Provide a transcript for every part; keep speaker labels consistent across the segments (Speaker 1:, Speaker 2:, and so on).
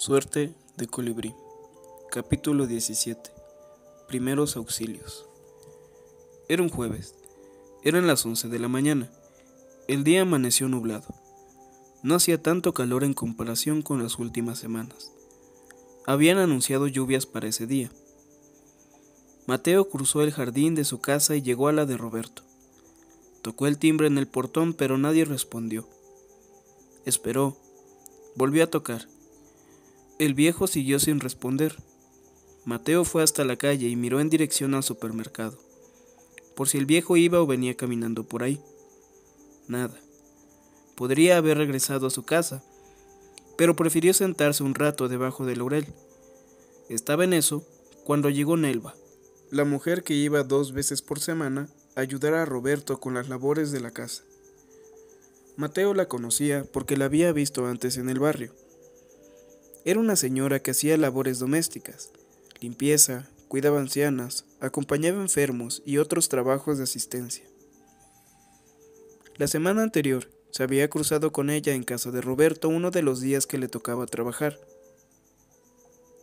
Speaker 1: Suerte de colibrí. Capítulo 17. Primeros auxilios. Era un jueves. Eran las 11 de la mañana. El día amaneció nublado. No hacía tanto calor en comparación con las últimas semanas. Habían anunciado lluvias para ese día. Mateo cruzó el jardín de su casa y llegó a la de Roberto. Tocó el timbre en el portón, pero nadie respondió. Esperó. Volvió a tocar. El viejo siguió sin responder. Mateo fue hasta la calle y miró en dirección al supermercado, por si el viejo iba o venía caminando por ahí. Nada. Podría haber regresado a su casa, pero prefirió sentarse un rato debajo del laurel. Estaba en eso cuando llegó Nelva, la mujer que iba 2 veces por semana a ayudar a Roberto con las labores de la casa. Mateo la conocía porque la había visto antes en el barrio. Era una señora que hacía labores domésticas, limpieza, cuidaba ancianas, acompañaba enfermos y otros trabajos de asistencia. La semana anterior se había cruzado con ella en casa de Roberto uno de los días que le tocaba trabajar.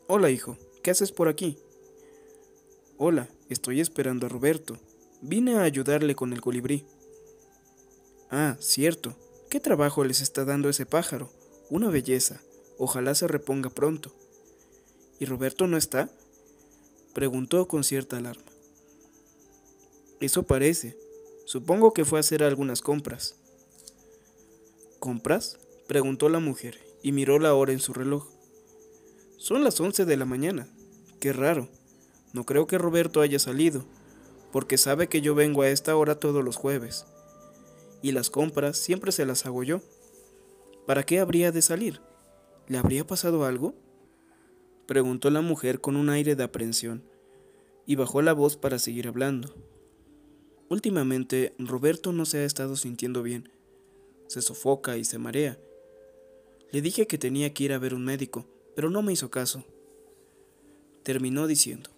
Speaker 1: «Hola, hijo, ¿qué haces por aquí?» «Hola, estoy esperando a Roberto. Vine a ayudarle con el colibrí». «Ah, cierto. ¿Qué trabajo les está dando ese pájaro? Una belleza. Ojalá se reponga pronto». «¿Y Roberto no está?», preguntó con cierta alarma. «Eso parece. Supongo que fue a hacer algunas compras». «¿Compras?», preguntó la mujer y miró la hora en su reloj. «Son las 11 de la mañana. Qué raro. No creo que Roberto haya salido, porque sabe que yo vengo a esta hora todos los jueves. Y las compras siempre se las hago yo. ¿Para qué habría de salir? ¿Le habría pasado algo?», preguntó la mujer con un aire de aprensión, y bajó la voz para seguir hablando. «Últimamente, Roberto no se ha estado sintiendo bien. Se sofoca y se marea. Le dije que tenía que ir a ver un médico, pero no me hizo caso», terminó diciendo,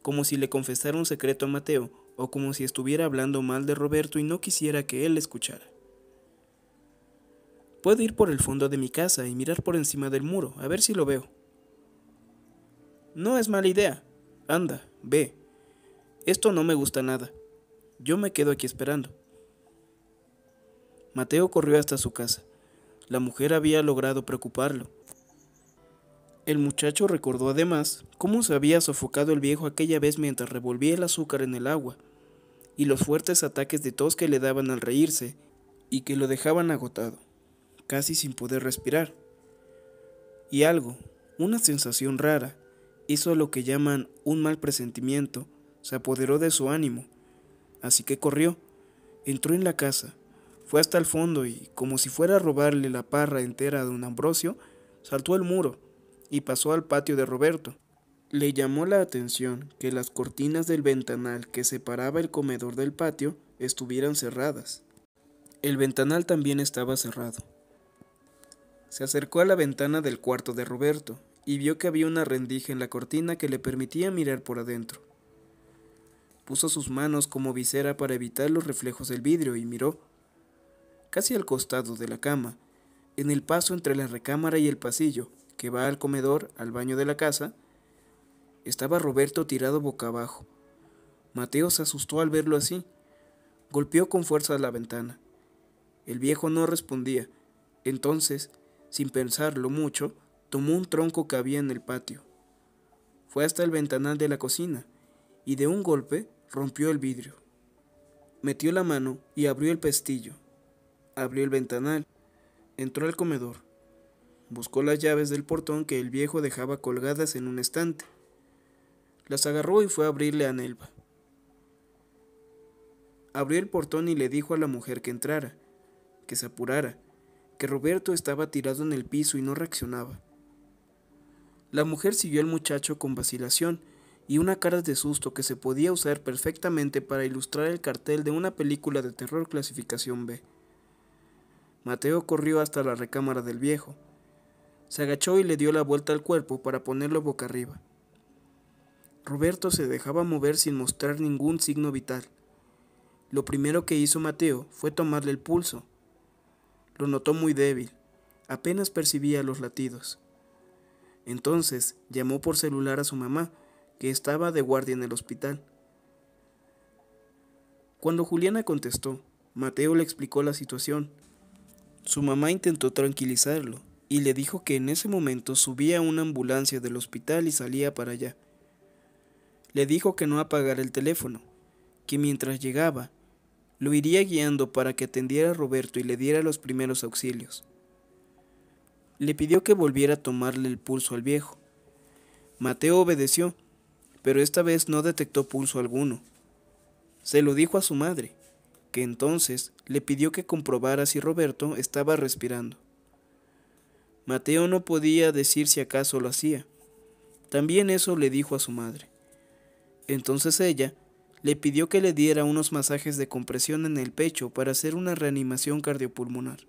Speaker 1: como si le confesara un secreto a Mateo o como si estuviera hablando mal de Roberto y no quisiera que él le escuchara. «Puedo ir por el fondo de mi casa y mirar por encima del muro, a ver si lo veo». «No es mala idea. Anda, ve. Esto no me gusta nada. Yo me quedo aquí esperando». Mateo corrió hasta su casa. La mujer había logrado preocuparlo. El muchacho recordó además cómo se había sofocado el viejo aquella vez mientras revolvía el azúcar en el agua, y los fuertes ataques de tos que le daban al reírse y que lo dejaban agotado, casi sin poder respirar. Y algo, una sensación rara, hizo lo que llaman un mal presentimiento, se apoderó de su ánimo, así que corrió, entró en la casa, fue hasta el fondo y, como si fuera a robarle la parra entera a don Ambrosio, saltó el muro y pasó al patio de Roberto. Le llamó la atención que las cortinas del ventanal que separaba el comedor del patio estuvieran cerradas. El ventanal también estaba cerrado. Se acercó a la ventana del cuarto de Roberto y vio que había una rendija en la cortina que le permitía mirar por adentro. Puso sus manos como visera para evitar los reflejos del vidrio y miró. Casi al costado de la cama, en el paso entre la recámara y el pasillo que va al comedor, al baño de la casa, estaba Roberto tirado boca abajo. Mateo se asustó al verlo así. Golpeó con fuerza la ventana. El viejo no respondía. Entonces, sin pensarlo mucho, tomó un tronco que había en el patio. Fue hasta el ventanal de la cocina y de un golpe rompió el vidrio. Metió la mano y abrió el pestillo. Abrió el ventanal. Entró al comedor. Buscó las llaves del portón que el viejo dejaba colgadas en un estante. Las agarró y fue a abrirle a Nelva. Abrió el portón y le dijo a la mujer que entrara, que se apurara, que Roberto estaba tirado en el piso y no reaccionaba. La mujer siguió al muchacho con vacilación y una cara de susto que se podía usar perfectamente para ilustrar el cartel de una película de terror clasificación B. Mateo corrió hasta la recámara del viejo. Se agachó y le dio la vuelta al cuerpo para ponerlo boca arriba. Roberto se dejaba mover sin mostrar ningún signo vital. Lo primero que hizo Mateo fue tomarle el pulso. Lo notó muy débil, apenas percibía los latidos. Entonces llamó por celular a su mamá, que estaba de guardia en el hospital. Cuando Juliana contestó, Mateo le explicó la situación. Su mamá intentó tranquilizarlo y le dijo que en ese momento subía una ambulancia del hospital y salía para allá. Le dijo que no apagara el teléfono, que mientras llegaba, lo iría guiando para que atendiera a Roberto y le diera los primeros auxilios. Le pidió que volviera a tomarle el pulso al viejo. Mateo obedeció, pero esta vez no detectó pulso alguno. Se lo dijo a su madre, que entonces le pidió que comprobara si Roberto estaba respirando. Mateo no podía decir si acaso lo hacía. También eso le dijo a su madre. Entonces ella le pidió que le diera unos masajes de compresión en el pecho para hacer una reanimación cardiopulmonar.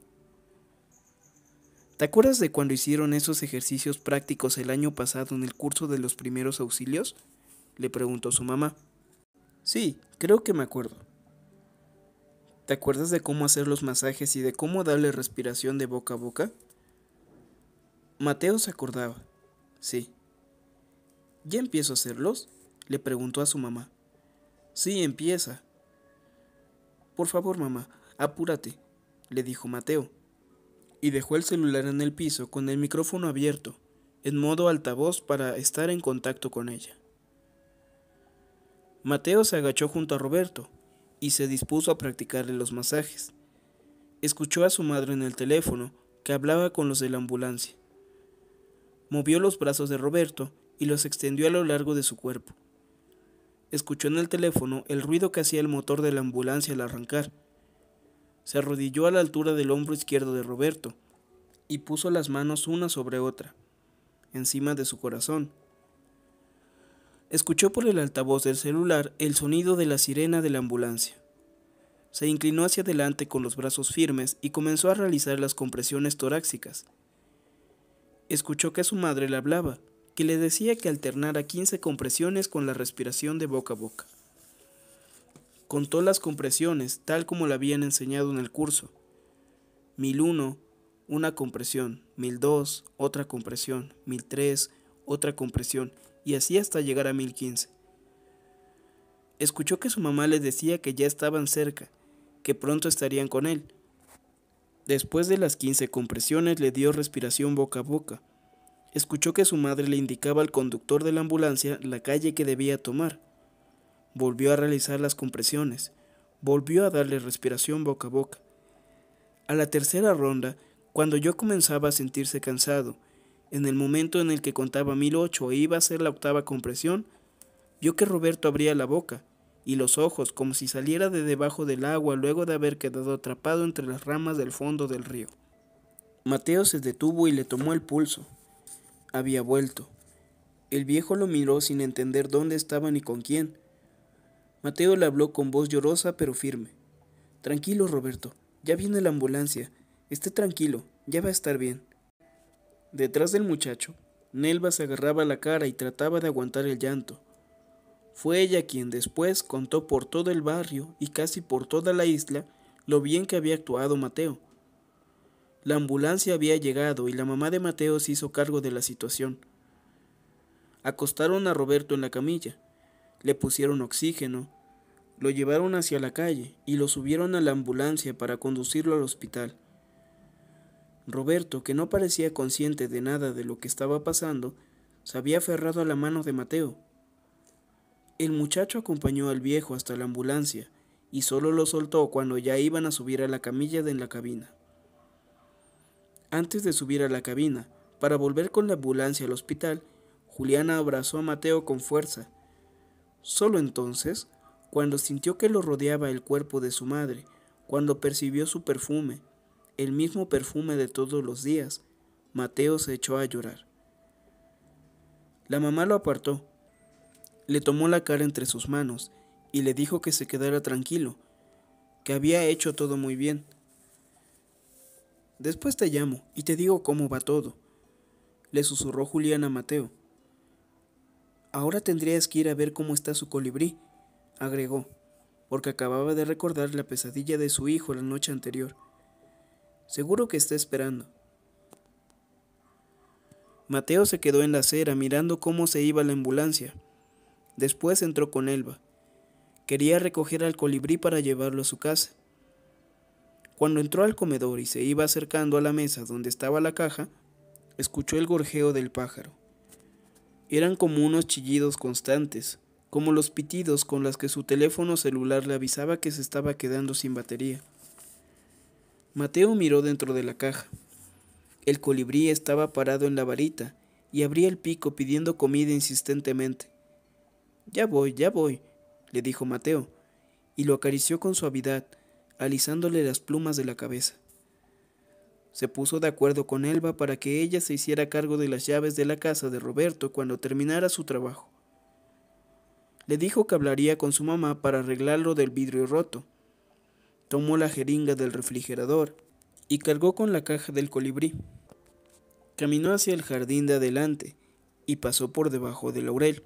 Speaker 1: ¿Te acuerdas de cuando hicieron esos ejercicios prácticos el año pasado en el curso de los primeros auxilios?, le preguntó su mamá. Sí, creo que me acuerdo. ¿Te acuerdas de cómo hacer los masajes y de cómo darle respiración de boca a boca? Mateo se acordaba. Sí. ¿Ya empiezo a hacerlos?, le preguntó a su mamá. Sí, empieza. Por favor, mamá, apúrate, le dijo Mateo, y dejó el celular en el piso con el micrófono abierto, en modo altavoz para estar en contacto con ella. Mateo se agachó junto a Roberto y se dispuso a practicarle los masajes. Escuchó a su madre en el teléfono, que hablaba con los de la ambulancia. Movió los brazos de Roberto y los extendió a lo largo de su cuerpo. Escuchó en el teléfono el ruido que hacía el motor de la ambulancia al arrancar. Se arrodilló a la altura del hombro izquierdo de Roberto y puso las manos una sobre otra, encima de su corazón. Escuchó por el altavoz del celular el sonido de la sirena de la ambulancia. Se inclinó hacia adelante con los brazos firmes y comenzó a realizar las compresiones torácicas. Escuchó que su madre le hablaba, que le decía que alternara 15 compresiones con la respiración de boca a boca. Contó las compresiones tal como le habían enseñado en el curso. 1001, una compresión, 1002, otra compresión, 1003, otra compresión, y así hasta llegar a 1015. Escuchó que su mamá le decía que ya estaban cerca, que pronto estarían con él. Después de las 15 compresiones le dio respiración boca a boca. Escuchó que su madre le indicaba al conductor de la ambulancia la calle que debía tomar. Volvió a realizar las compresiones. Volvió a darle respiración boca a boca. A la tercera ronda, cuando yo comenzaba a sentirse cansado, en el momento en el que contaba 1008 e iba a hacer la octava compresión, vio que Roberto abría la boca y los ojos como si saliera de debajo del agua luego de haber quedado atrapado entre las ramas del fondo del río. Mateo se detuvo y le tomó el pulso. Había vuelto. El viejo lo miró sin entender dónde estaba ni con quién. Mateo le habló con voz llorosa pero firme. Tranquilo, Roberto, ya viene la ambulancia. Esté tranquilo, ya va a estar bien. Detrás del muchacho, Nelva se agarraba la cara y trataba de aguantar el llanto. Fue ella quien después contó por todo el barrio y casi por toda la isla lo bien que había actuado Mateo. La ambulancia había llegado y la mamá de Mateo se hizo cargo de la situación. Acostaron a Roberto en la camilla, le pusieron oxígeno, lo llevaron hacia la calle y lo subieron a la ambulancia para conducirlo al hospital. Roberto, que no parecía consciente de nada de lo que estaba pasando, se había aferrado a la mano de Mateo. El muchacho acompañó al viejo hasta la ambulancia y solo lo soltó cuando ya iban a subir a la camilla de la cabina. Antes de subir a la cabina, para volver con la ambulancia al hospital, Juliana abrazó a Mateo con fuerza. Solo entonces, cuando sintió que lo rodeaba el cuerpo de su madre, cuando percibió su perfume, el mismo perfume de todos los días, Mateo se echó a llorar. La mamá lo apartó, le tomó la cara entre sus manos y le dijo que se quedara tranquilo, que había hecho todo muy bien. Después te llamo y te digo cómo va todo, le susurró Juliana a Mateo. Ahora tendrías que ir a ver cómo está su colibrí, agregó, porque acababa de recordar la pesadilla de su hijo la noche anterior. Seguro que está esperando. Mateo se quedó en la acera mirando cómo se iba la ambulancia. Después entró con Elba. Quería recoger al colibrí para llevarlo a su casa. Cuando entró al comedor y se iba acercando a la mesa donde estaba la caja, escuchó el gorjeo del pájaro. Eran como unos chillidos constantes, como los pitidos con los que su teléfono celular le avisaba que se estaba quedando sin batería. Mateo miró dentro de la caja. El colibrí estaba parado en la varita y abría el pico pidiendo comida insistentemente. Ya voy, le dijo Mateo, y lo acarició con suavidad, alisándole las plumas de la cabeza. Se puso de acuerdo con Elba para que ella se hiciera cargo de las llaves de la casa de Roberto cuando terminara su trabajo. Le dijo que hablaría con su mamá para arreglar lo del vidrio roto. Tomó la jeringa del refrigerador y cargó con la caja del colibrí. Caminó hacia el jardín de adelante y pasó por debajo del laurel.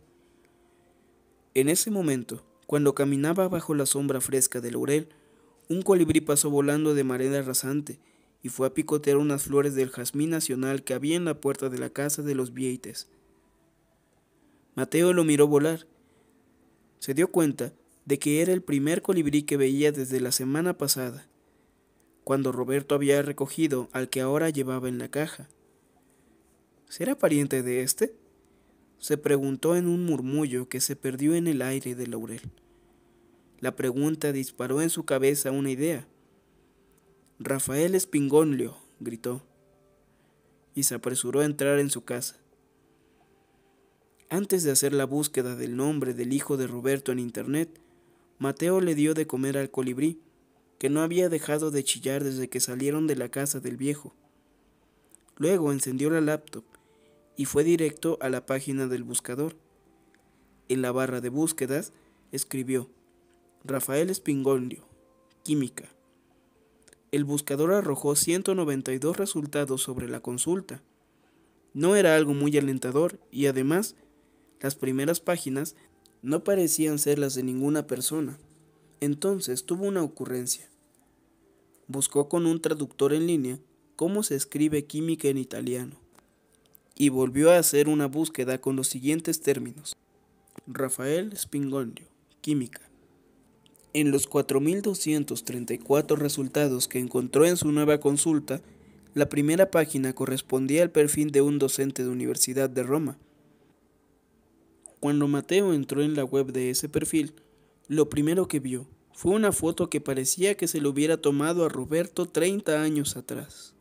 Speaker 1: En ese momento, cuando caminaba bajo la sombra fresca del laurel, un colibrí pasó volando de manera rasante y fue a picotear unas flores del jazmín nacional que había en la puerta de la casa de los Vieites. Mateo lo miró volar. Se dio cuenta de que era el primer colibrí que veía desde la semana pasada, cuando Roberto había recogido al que ahora llevaba en la caja. ¿Será pariente de este?, se preguntó en un murmullo que se perdió en el aire del laurel. La pregunta disparó en su cabeza una idea. «Rafael Spingoglio», gritó, y se apresuró a entrar en su casa. Antes de hacer la búsqueda del nombre del hijo de Roberto en internet, Mateo le dio de comer al colibrí, que no había dejado de chillar desde que salieron de la casa del viejo. Luego encendió la laptop y fue directo a la página del buscador. En la barra de búsquedas escribió «Rafael Spingoglio, química». El buscador arrojó 192 resultados sobre la consulta. No era algo muy alentador y además, las primeras páginas no parecían ser las de ninguna persona. Entonces tuvo una ocurrencia. Buscó con un traductor en línea cómo se escribe química en italiano y volvió a hacer una búsqueda con los siguientes términos: Rafael Spingoglio, química. En los 4.234 resultados que encontró en su nueva consulta, la primera página correspondía al perfil de un docente de Universidad de Roma. Cuando Mateo entró en la web de ese perfil, lo primero que vio fue una foto que parecía que se lo hubiera tomado a Roberto 30 años atrás.